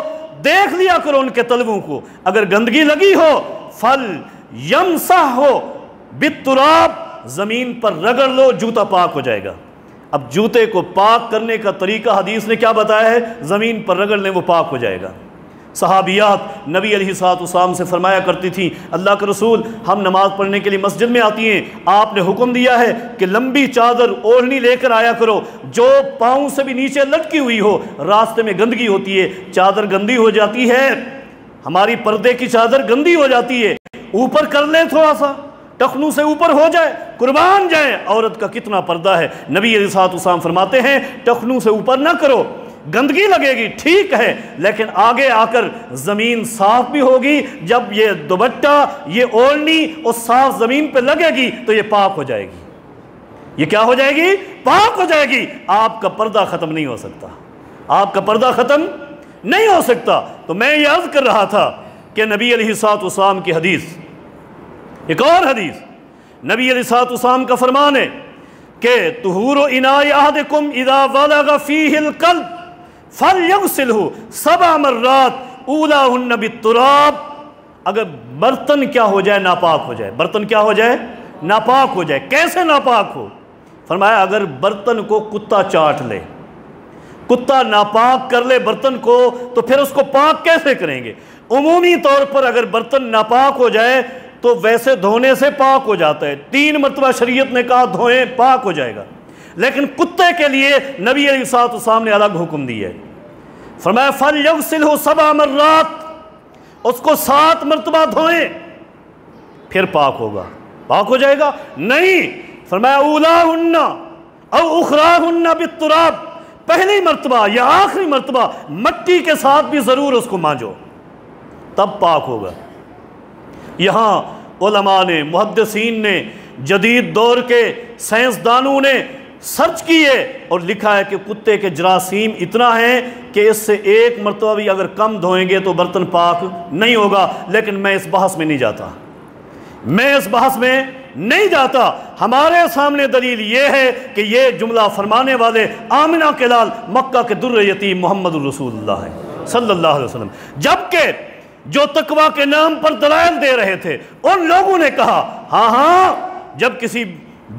دیکھ لیا کرو ان کے تلووں کو، اگر گندگی لگی ہو فَلْيَمْسَحْ بِالتُّرَابِ، زمین پر رگڑ لو، جوتا پاک ہو جائے گا۔ اب جوتے کو پاک کرنے کا طریقہ حدیث نے کیا بتایا ہے؟ زمین پر رگڑ لیں وہ پاک ہو جائے گا۔ صحابیات نبی علیہ السلام سے فرمایا کرتی تھیں اللہ کے رسول ہم نماز پڑھنے کے لیے مسجد میں آتی ہیں، آپ نے حکم دیا ہے کہ لمبی چادر اوڑھنی لے کر آیا کرو جو پاؤں سے بھی نیچے لٹکی ہوئی ہو، راستے میں گندگی ہوتی ہے، چادر گندی ہو جاتی ہے، ہماری پردے کی چادر گندی ہو جاتی ہے، اوپر کر لیں تھوڑا سا، ٹخنوں سے اوپر ہو جائے، قربان جائیں عورت کا کتنا پردہ ہے۔ نبی علیہ السلام فرماتے ہیں ٹخنوں سے اوپر نہ کرو، گندگی لگے گی ٹھیک ہے لیکن آگے آ کر زمین صاف بھی ہوگی، جب یہ دوپٹہ یہ اوڑھنی اس صاف زمین پہ لگے گی تو یہ پاک ہو جائے گی، یہ کیا ہو جائے گی؟ پاک ہو جائے گی، آپ کا پردہ ختم نہیں ہو سکتا، آپ کا پردہ ختم نہیں ہو سکتا۔ تو میں یہ عرض کر رہا تھا کہ نبی علیہ السلام کی حدیث، ایک اور حدیث نبی علیہ السلام کا فرمان ہے کہ طہور اناء احدکم اذا ولغ فیہ القلب فَلْيَغْسِلْهُ 7 مرات أُولَاهُنَّ بِالتُّرَابِ، اگر برتن کیا ہو جائے؟ ناپاک ہو جائے، برتن کیا ہو جائے؟ ناپاک ہو جائے۔ کیسے ناپاک ہو؟ فرمایا اگر برتن کو کتا چاٹ لے، کتا ناپاک کر لے برتن کو تو پھر اس کو پاک کیسے کریں گے؟ عمومی طور پر اگر برتن ناپاک ہو جائے تو ویسے دھونے سے پاک ہو جاتا ہے، 3 مرتبہ شریعت نے کہا دھوئیں پاک ہو جائے گا، لیکن کتے کے لیے نبی علیہ السلام نے الگ حکم دیا ہے، فرمایا فَلْيَغْسِلْهُ 7 مرات، اس کو 7 مرتبہ دھوئیں پھر پاک ہوگا، پاک ہو جائے گا؟ نہیں، فرمایا أُولَاهُنَّ أَوْ أُخْرَاهُنَّ بِالتُّرَابِ، پہلی مرتبہ یا آخری مرتبہ مٹی کے ساتھ بھی ضرور اس کو مانجو تب پاک ہوگا۔ یہاں علماء نے، محدثین نے، جدید دور کے سائنسدانوں نے سرچ کیے اور لکھا ہے کہ کتے کے جراثیم اتنا ہیں کہ اس سے 1 مرتبہ بھی اگر کم دھوئیں گے تو برتن پاک نہیں ہوگا، لیکن میں اس بحث میں نہیں جاتا، میں اس بحث میں نہیں جاتا۔ ہمارے سامنے دلیل یہ ہے کہ یہ جملہ فرمانے والے آمنہ کے لال مکہ کے در یتیم محمد الرسول اللہ ہے صلی اللہ علیہ وسلم۔ جبکہ جو تقویٰ کے نام پر دلائل دے رہے تھے ان لوگوں نے کہا ہاں جب کسی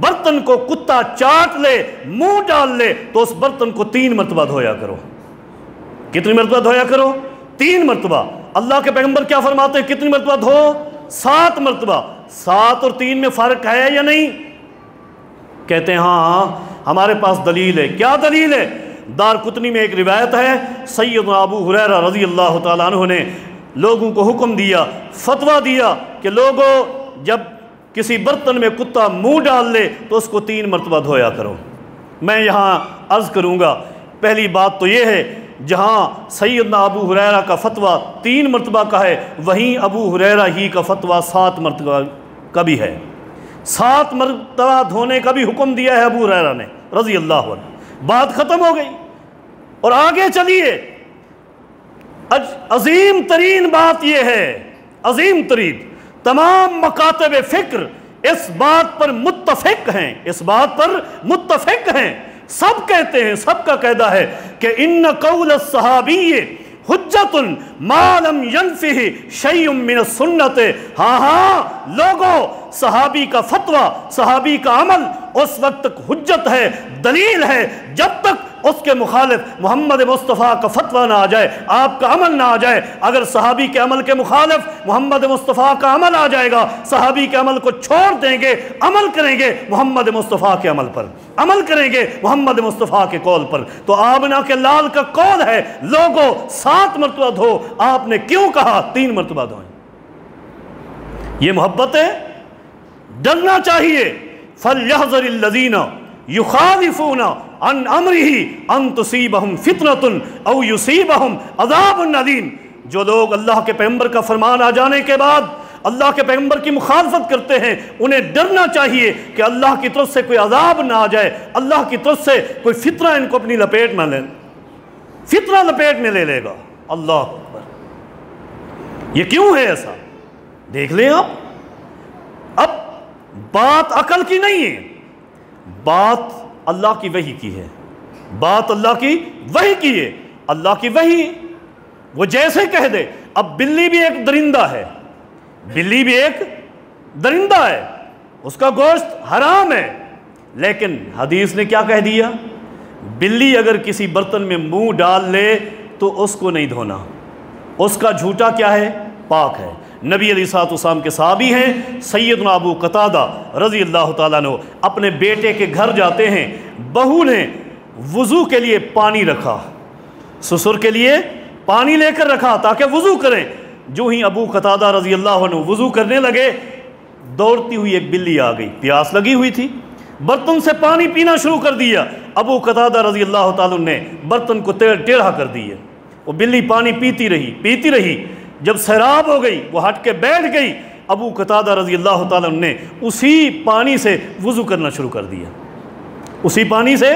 برتن کو کتا چاٹ لے منہ ڈال لے تو اس برتن کو 3 مرتبہ دھویا کرو۔ کتنی مرتبہ دھویا کرو؟ 3 مرتبہ۔ اللہ کے پیغمبر کیا فرماتے ہیں کتنی مرتبہ دھو؟ 7 مرتبہ۔ 7 اور 3 میں فرق ہے یا نہیں؟ کہتے ہیں ہاں ہمارے پاس دلیل ہے۔ کیا دلیل ہے؟ دارقطنی میں ایک روایت ہے، سیدنا ابو ہریرہ رضی اللہ تعالیٰ عنہ نے لوگوں کو حکم دیا، فتویٰ دیا کہ لوگوں جب کسی برتن میں کتا منہ ڈال لے تو اس کو 3 مرتبہ دھویا کرو۔ میں یہاں عرض کروں گا، پہلی بات تو یہ ہے جہاں سیدنا ابو ہریرہ کا فتویٰ 3 مرتبہ کا ہے وہیں ابو ہریرہ ہی کا فتویٰ 7 مرتبہ کا بھی ہے۔ 7 مرتبہ دھونے کا بھی حکم دیا ہے ابو ہریرہ نے رضی اللہ عنہ۔ بات ختم ہو گئی اور آگے چلیے۔ عظیم ترین بات یہ ہے، عظیم ترین، تمام مکاتب فکر اس بات پر متفق ہیں، اس بات پر متفق ہیں، سب کہتے ہیں، سب کا قاعدہ ہے کہ ان قول الصحابی حجت ما لم ينفه شیء من السنت۔ ہاں لوگوں، صحابی کا فتویٰ، صحابی کا عمل اس وقت تک حجت ہے، دلیل ہے جب تک اس کے مخالف محمد مصطفیٰ کا فتویٰ نہ آ جائے، آپ کا عمل نہ آ جائے۔ اگر صحابی کے عمل کے مخالف محمد مصطفیٰ کا عمل آ جائے گا، صحابی کے عمل کو چھوڑ دیں گے، عمل کریں گے محمد مصطفیٰ کے عمل پر، عمل کریں گے محمد مصطفیٰ کے قول پر۔ تو آمنہ کے لال کا قول ہے لوگوں 7 مرتبہ دھو، آپ نے کیوں کہا 3 مرتبہ دھوئیں؟ یہ محبت ہے، ڈرنا چاہیے۔ فَلْيَحْذَرِ الَّذِينَ يُخَالِفُونَ عَنْ أَمْرِهِ أَن تُصِيبَهُمْ فِتْنَةٌ أَوْ يُصِيبَهُمْ عَذَابٌ أَلِيمٌ۔ جو لوگ اللہ کے پیغمبر کا فرمان آ جانے کے بعد اللہ کے پیغمبر کی مخالفت کرتے ہیں انہیں ڈرنا چاہیے کہ اللہ کی طرف سے کوئی عذاب نہ آ جائے، اللہ کی طرف سے کوئی فتنہ ان کو اپنی لپیٹ میں لے، فتنہ لپیٹ میں لے لے گا۔ اللہ اکبر۔ یہ کیوں ہے ایسا؟ دیکھ لیں آپ، اب بات عقل کی نہیں ہے، بات اللہ کی وحی کی ہے، بات اللہ کی وحی کی ہے۔ اللہ کی وحی وہ جیسے کہہ دے، اب بلی بھی ایک درندہ ہے، بلی بھی ایک درندہ ہے، اس کا گوشت حرام ہے، لیکن حدیث نے کیا کہہ دیا؟ بلی اگر کسی برتن میں منہ ڈال لے تو اس کو نہیں دھونا، اس کا جھوٹا کیا ہے؟ پاک ہے۔ نبی علیہ الصلوۃ والسلام کے صحابی ہیں سیدنا ابو قتادہ رضی اللہ تعالیٰ عنہ، اپنے بیٹے کے گھر جاتے ہیں، بہو نے وضو کے لیے پانی رکھا، سسر کے لیے پانی لے کر رکھا تاکہ وضو کریں۔ جو ہی ابو قتادہ رضی اللہ عنہ وضو کرنے لگے، دوڑتی ہوئی ایک بلی آ گئی، پیاس لگی ہوئی تھی، برتن سے پانی پینا شروع کر دیا۔ ابو قتادہ رضی اللہ تعالیٰ نے برتن کو ٹیڑھا کر دیا، وہ بلی پانی پیتی رہی، جب سیراب ہو گئی وہ ہٹ کے بیٹھ گئی۔ ابو قتادہ رضی اللہ تعالیٰ نے اسی پانی سے وضو کرنا شروع کر دیا، اسی پانی سے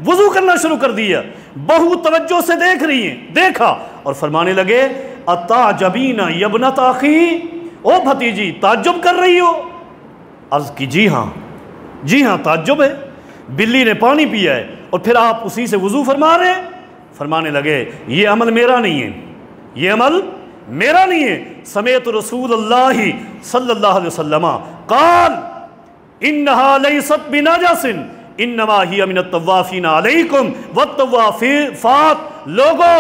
وضو کرنا شروع کر دیا۔ بہو توجہ سے دیکھ رہی ہیں، دیکھا اور فرمانے لگے اتعجبین یا ابنت اخی، او بھتیجی تعجب کر رہی ہو؟ عرض کی جی ہاں تعجب ہے، بلی نے پانی پیا ہے اور پھر آپ اسی سے وضو فرما رہے ہیں۔ فرمانے لگے یہ عمل میرا نہیں ہے، یہ عمل میرا نہیں ہے۔ سمیت رسول اللہ صلی اللہ علیہ وسلم قال انہا لیست بنجس انما ہی من الطوافین علیکم والطوافات۔ لوگوں،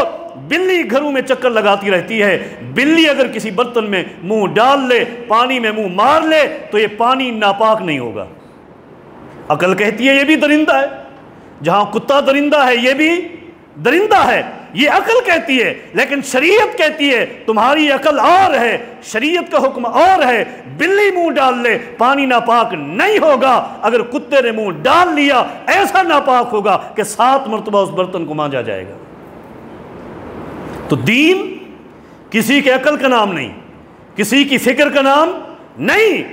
بلی گھروں میں چکر لگاتی رہتی ہے، بلی اگر کسی برتن میں منہ ڈال لے، پانی میں منہ مار لے تو یہ پانی ناپاک نہیں ہوگا۔ عقل کہتی ہے یہ بھی درندہ ہے، جہاں کتا درندہ ہے یہ بھی درندہ ہے، یہ عقل کہتی ہے، لیکن شریعت کہتی ہے تمہاری عقل اور ہے، شریعت کا حکم اور ہے۔ بلی منہ ڈال لے پانی ناپاک نہیں ہوگا، اگر کتے نے منہ ڈال لیا ایسا ناپاک ہوگا کہ 7 مرتبہ اس برتن کو مانجا جائے گا۔ تو دین کسی کے عقل کا نام نہیں، کسی کی فکر کا نام نہیں۔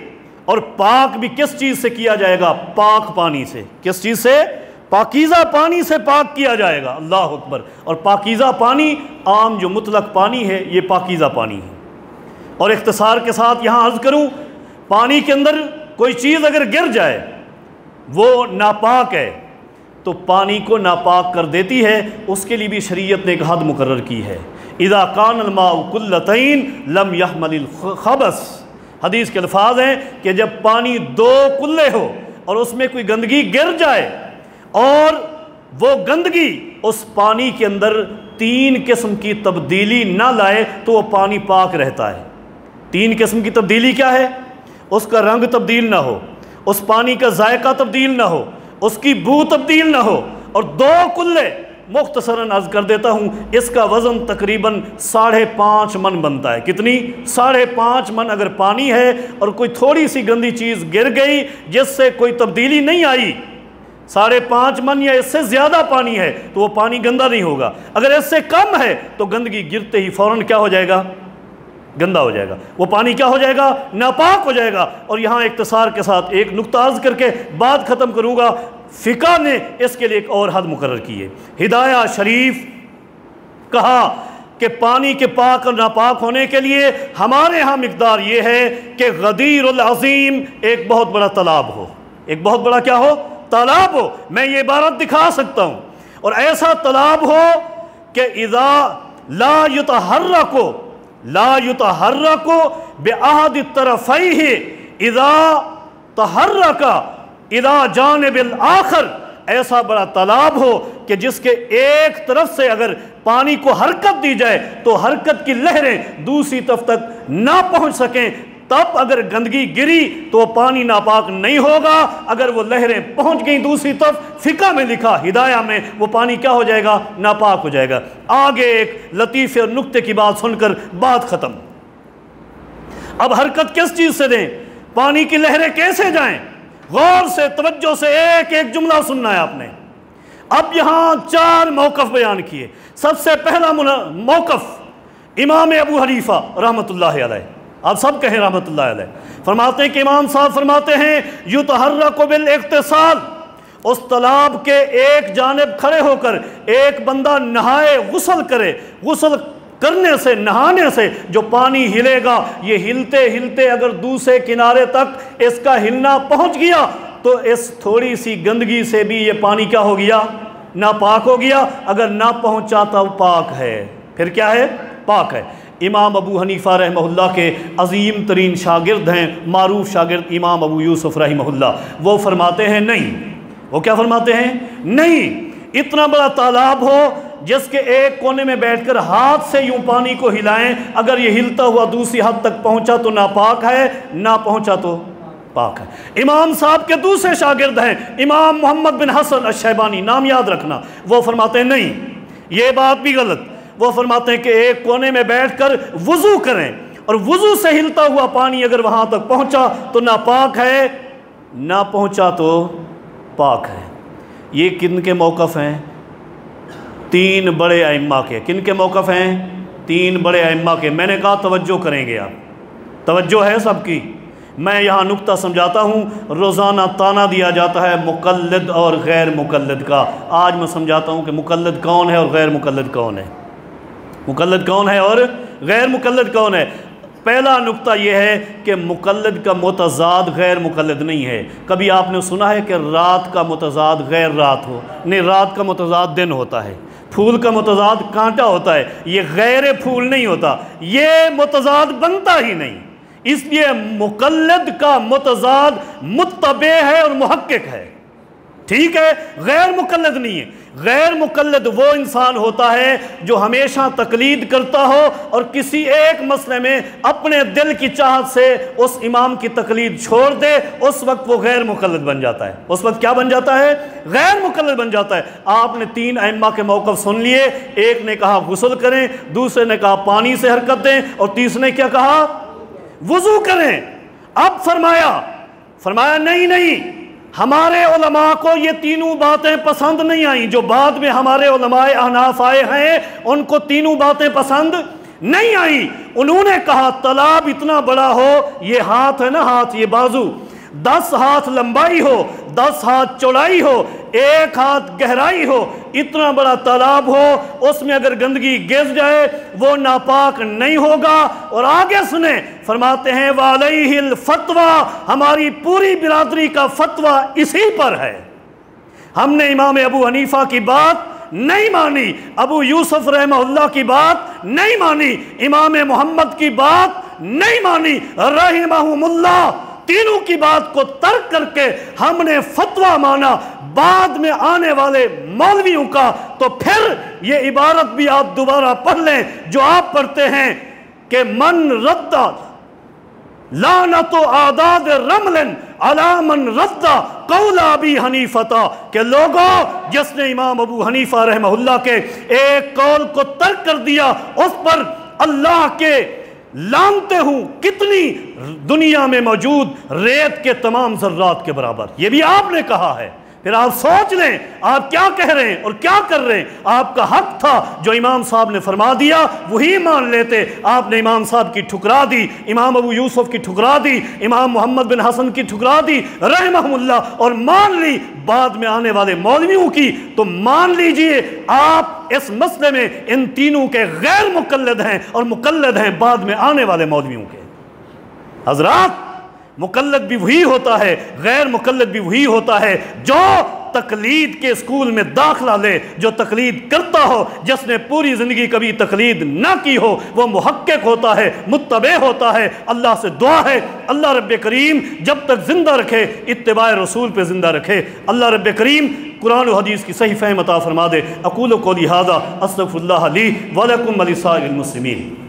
اور پاک بھی کس چیز سے کیا جائے گا؟ پاک پانی سے۔ کس چیز سے؟ پاکیزہ پانی سے پاک کیا جائے گا۔ اللہ اکبر۔ اور پاکیزہ پانی، عام جو مطلق پانی ہے یہ پاکیزہ پانی ہے۔ اور اختصار کے ساتھ یہاں عرض کروں، پانی کے اندر کوئی چیز اگر گر جائے وہ ناپاک ہے تو پانی کو ناپاک کر دیتی ہے، اس کے لیے بھی شریعت نے ایک حد مقرر کی ہے۔ اذا کان الماء قلتین لم يحمل الخبث، حدیث کے الفاظ ہیں کہ جب پانی 2 کلے ہو اور اس میں کوئی گندگی گر جائے اور وہ گندگی اس پانی کے اندر 3 قسم کی تبدیلی نہ لائے تو وہ پانی پاک رہتا ہے۔ 3 قسم کی تبدیلی کیا ہے؟ اس کا رنگ تبدیل نہ ہو، اس پانی کا ذائقہ تبدیل نہ ہو، اس کی بو تبدیل نہ ہو، اور 2 کلے مختصراً عرض کر دیتا ہوں، اس کا وزن تقریباً 5.5 من بنتا ہے۔ کتنی؟ 5.5 من اگر پانی ہے اور کوئی تھوڑی سی گندی چیز گر گئی جس سے کوئی تبدیلی نہیں آئی، 5.5 من یا اس سے زیادہ پانی ہے تو وہ پانی گندا نہیں ہوگا۔ اگر اس سے کم ہے تو گندگی گرتے ہی فوراً کیا ہو جائے گا؟ گندا ہو جائے گا، وہ پانی کیا ہو جائے گا؟ ناپاک ہو جائے گا۔ اور یہاں اختصار کے ساتھ ایک نقطہ عرض کر کے بات ختم کروں گا، فقہ نے اس کے لیے ایک اور حد مقرر کی ہے۔ ہدایہ شریف کہا کہ پانی کے پاک اور ناپاک ہونے کے لیے ہمارے ہاں مقدار یہ ہے کہ غدیر العظیم ایک بہت بڑا تالاب ہو، ایک بہت بڑا کیا ہو؟ تالاب ہو۔ میں یہ عبارت دکھا سکتا ہوں، اور ایسا تالاب ہو کہ اذا لا يتحرك بأحد الطرفيه اذا تحرك الى جانب الآخر، ایسا بڑا تالاب ہو کہ جس کے ایک طرف سے اگر پانی کو حرکت دی جائے تو حرکت کی لہریں دوسری طرف تک نہ پہنچ سکیں، تب اگر گندگی گری تو وہ پانی ناپاک نہیں ہوگا۔ اگر وہ لہریں پہنچ گئیں دوسری طرف، فقہ میں لکھا، ہدایہ میں، وہ پانی کیا ہو جائے گا؟ ناپاک ہو جائے گا۔ آگے ایک لطیفے اور نکتے کی بات سن کر بات ختم۔ اب حرکت کس چیز سے دیں؟ پانی کی لہریں کیسے جائیں؟ غور سے، توجہ سے ایک ایک جملہ سننا ہے آپ نے۔ اب یہاں 4 موقف بیان کیے۔ سب سے پہلا موقف امام ابو حنیفہ رحمۃ اللہ علیہ، آپ سب کہیں رحمۃ اللہ علیہ، فرماتے ہیں کہ امام صاحب فرماتے ہیں یتحرک بالاغتسال، اس تالاب کے ایک جانب کھڑے ہو کر ایک بندہ نہائے، غسل کرے، غسل کرنے سے، نہانے سے جو پانی ہلے گا، یہ ہلتے ہلتے اگر دوسرے کنارے تک اس کا ہلنا پہنچ گیا تو اس تھوڑی سی گندگی سے بھی یہ پانی کیا ہو گیا؟ ناپاک ہو گیا۔ اگر نہ پہنچا تو پاک ہے، پھر کیا ہے؟ پاک ہے۔ امام ابو حنیفہ رحمہ اللہ کے عظیم ترین شاگرد ہیں، معروف شاگرد امام ابو یوسف رحمہ اللہ، وہ فرماتے ہیں نہیں، وہ کیا فرماتے ہیں؟ نہیں، اتنا بڑا تالاب ہو جس کے ایک کونے میں بیٹھ کر ہاتھ سے یوں پانی کو ہلائیں، اگر یہ ہلتا ہوا دوسری حد تک پہنچا تو ناپاک ہے، نہ پہنچا تو پاک ہے۔ امام صاحب کے دوسرے شاگرد ہیں امام محمد بن حسن الشیبانی، نام یاد رکھنا، وہ فرماتے ہیں نہیں، یہ بات بھی غلط۔ وہ فرماتے ہیں کہ ایک کونے میں بیٹھ کر وضو کریں، اور وضو سے ہلتا ہوا پانی اگر وہاں تک پہنچا تو ناپاک ہے، نہ پہنچا تو پاک ہے۔ یہ کن کے موقف ہیں؟ 3 بڑے ائمہ کے۔ کن کے موقف ہیں؟ 3 بڑے ائمہ کے۔ میں نے کہا توجہ کریں گے آپ، توجہ ہے سب کی۔ میں یہاں نکتہ سمجھاتا ہوں، روزانہ تانا دیا جاتا ہے مقلد اور غیر مقلد کا۔ آج میں سمجھاتا ہوں کہ مقلد کون ہے اور غیر مقلد کون ہے، مقلد کون ہے اور غیر مقلد کون ہے۔ پہلا نکتہ یہ ہے کہ مقلد کا متضاد غیر مقلد نہیں ہے۔ کبھی آپ نے سنا ہے کہ رات کا متضاد غیر رات ہو؟ نہیں، رات کا متضاد دن ہوتا ہے، پھول کا متضاد کانٹا ہوتا ہے، یہ غیر پھول نہیں ہوتا، یہ متضاد بنتا ہی نہیں۔ اس لیے مقلد کا متضاد متبع ہے اور محقق ہے، ٹھیک ہے، غیر مقلد نہیں ہے۔ غیر مقلد وہ انسان ہوتا ہے جو ہمیشہ تقلید کرتا ہو اور کسی ایک مسئلے میں اپنے دل کی چاہت سے اس امام کی تقلید چھوڑ دے، اس وقت وہ غیر مقلد بن جاتا ہے۔ اس وقت کیا بن جاتا ہے؟ غیر مقلد بن جاتا ہے۔ آپ نے 3 ائمہ کے موقف سن لیے، ایک نے کہا غسل کریں، دوسرے نے کہا پانی سے حرکت دیں، اور تیسرے نے کیا کہا؟ وضو کریں۔ اب فرمایا نہیں، ہمارے علماء کو یہ تینوں باتیں پسند نہیں آئیں۔ جو بعد میں ہمارے علماء احناف آئے ہیں ان کو تینوں باتیں پسند نہیں آئیں۔ انہوں نے کہا تالاب اتنا بڑا ہو، یہ ہاتھ ہے نا، ہاتھ، یہ بازو، 10 ہاتھ لمبائی ہو، 10 ہاتھ چوڑائی ہو، 1 ہاتھ گہرائی ہو، اتنا بڑا تالاب ہو، اس میں اگر گندگی گر جائے وہ ناپاک نہیں ہوگا۔ اور آگے سنیں، فرماتے ہیں وَعَلَيْهِ الْفَتْوَى، ہماری پوری برادری کا فتویٰ اسی پر ہے۔ ہم نے امام ابو حنیفہ کی بات نہیں مانی، ابو یوسف رحمہ اللہ کی بات نہیں مانی، امام محمد کی بات نہیں مانی، رحمہم اللہ، تینوں کی بات کو ترک کر کے ہم نے فتویٰ مانا بعد میں آنے والے مولویوں کا۔ تو پھر یہ عبارت بھی آپ دوبارہ پڑھ لیں جو آپ پڑھتے ہیں کہ من رد لعنت اعداد رمل علی من رد قول ابی حنیفہ، کہ لوگوں جس نے امام ابو حنیفہ رحمہ اللہ کے ایک قول کو ترک کر دیا، اس پر اللہ کے لانتے ہوں کتنی دنیا میں موجود ریت کے تمام ذرات کے برابر۔ یہ بھی آپ نے کہا ہے۔ پھر آپ سوچ لیں آپ کیا کہہ رہے ہیں اور کیا کر رہے ہیں۔ آپ کا حق تھا جو امام صاحب نے فرما دیا وہی مان لیتے، آپ نے امام صاحب کی ٹھکرا دی، امام ابو یوسف کی ٹھکرا دی، امام محمد بن حسن کی ٹھکرا دی رحمہم اللہ، اور مان لی بعد میں آنے والے مولویوں کی۔ تو مان لیجئے آپ اس مسئلے میں ان تینوں کے غیر مقلد ہیں اور مقلد ہیں بعد میں آنے والے مولویوں کے۔ حضرات، مقلد بھی وہی ہوتا ہے، غیر مقلد بھی وہی ہوتا ہے جو تقلید کے اسکول میں داخلہ لے، جو تقلید کرتا ہو، جس نے پوری زندگی کبھی تقلید نہ کی ہو، وہ محقق ہوتا ہے، متبع ہوتا ہے۔ اللہ سے دعا ہے اللہ رب کریم جب تک زندہ رکھے اتباع رسول پہ زندہ رکھے۔ اللہ رب کریم قرآن و حدیث کی صحیح فہم عطا فرما دے۔ اقول قولی ھذا استغفر اللہ لی ولکم ولسائر المسلمین۔